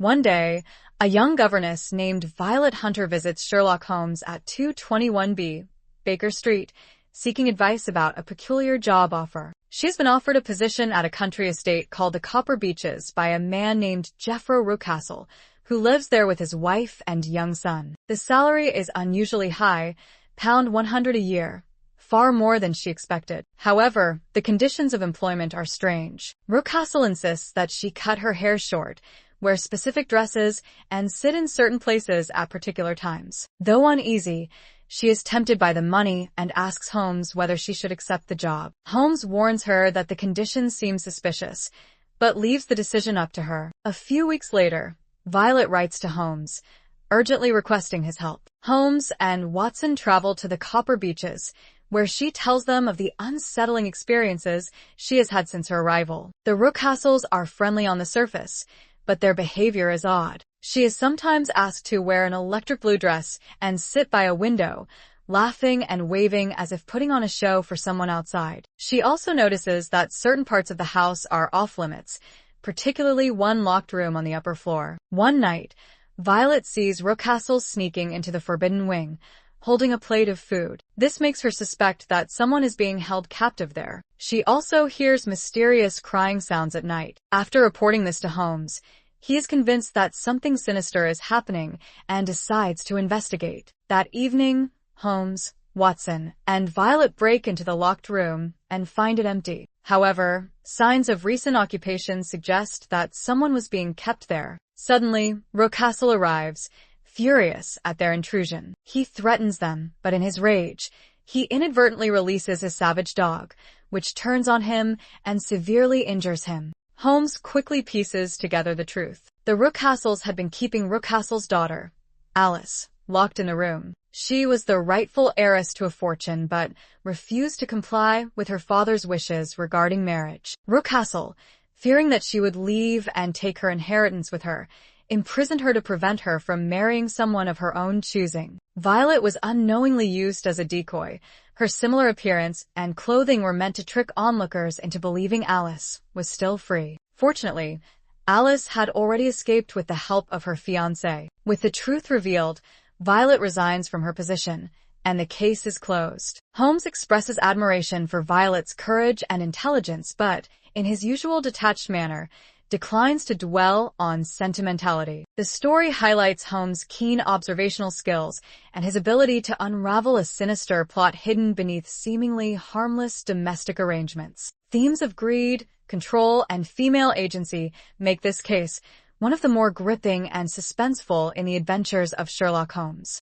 One day, a young governess named Violet Hunter visits Sherlock Holmes at 221B, Baker Street, seeking advice about a peculiar job offer. She's been offered a position at a country estate called the Copper Beeches by a man named Jephro Rucastle, who lives there with his wife and young son. The salary is unusually high, £100 a year, far more than she expected. However, the conditions of employment are strange. Rucastle insists that she cut her hair short, wear specific dresses, and sit in certain places at particular times. Though uneasy, she is tempted by the money and asks Holmes whether she should accept the job. Holmes warns her that the conditions seem suspicious, but leaves the decision up to her. A few weeks later, Violet writes to Holmes, urgently requesting his help. Holmes and Watson travel to the Copper Beeches, where she tells them of the unsettling experiences she has had since her arrival. The Rucastles are friendly on the surface, but their behavior is odd. She is sometimes asked to wear an electric blue dress and sit by a window, laughing and waving as if putting on a show for someone outside. She also notices that certain parts of the house are off-limits, particularly one locked room on the upper floor. One night, Violet sees Rucastle sneaking into the forbidden wing, holding a plate of food. This makes her suspect that someone is being held captive there. She also hears mysterious crying sounds at night. After reporting this to Holmes, he is convinced that something sinister is happening and decides to investigate. That evening, Holmes, Watson, and Violet break into the locked room and find it empty. However, signs of recent occupation suggest that someone was being kept there. Suddenly, Rucastle arrives, furious at their intrusion. He threatens them, but in his rage, he inadvertently releases his savage dog, which turns on him and severely injures him. Holmes quickly pieces together the truth. The Rucastles had been keeping Rucastle's daughter, Alice, locked in the room. She was the rightful heiress to a fortune, but refused to comply with her father's wishes regarding marriage. Rucastle, fearing that she would leave and take her inheritance with her, imprisoned her to prevent her from marrying someone of her own choosing. Violet was unknowingly used as a decoy. Her similar appearance and clothing were meant to trick onlookers into believing Alice was still free. Fortunately, Alice had already escaped with the help of her fiancé. With the truth revealed, Violet resigns from her position, and the case is closed. Holmes expresses admiration for Violet's courage and intelligence, but, in his usual detached manner, declines to dwell on sentimentality. The story highlights Holmes' keen observational skills and his ability to unravel a sinister plot hidden beneath seemingly harmless domestic arrangements. Themes of greed, control, and female agency make this case one of the more gripping and suspenseful in the Adventures of Sherlock Holmes.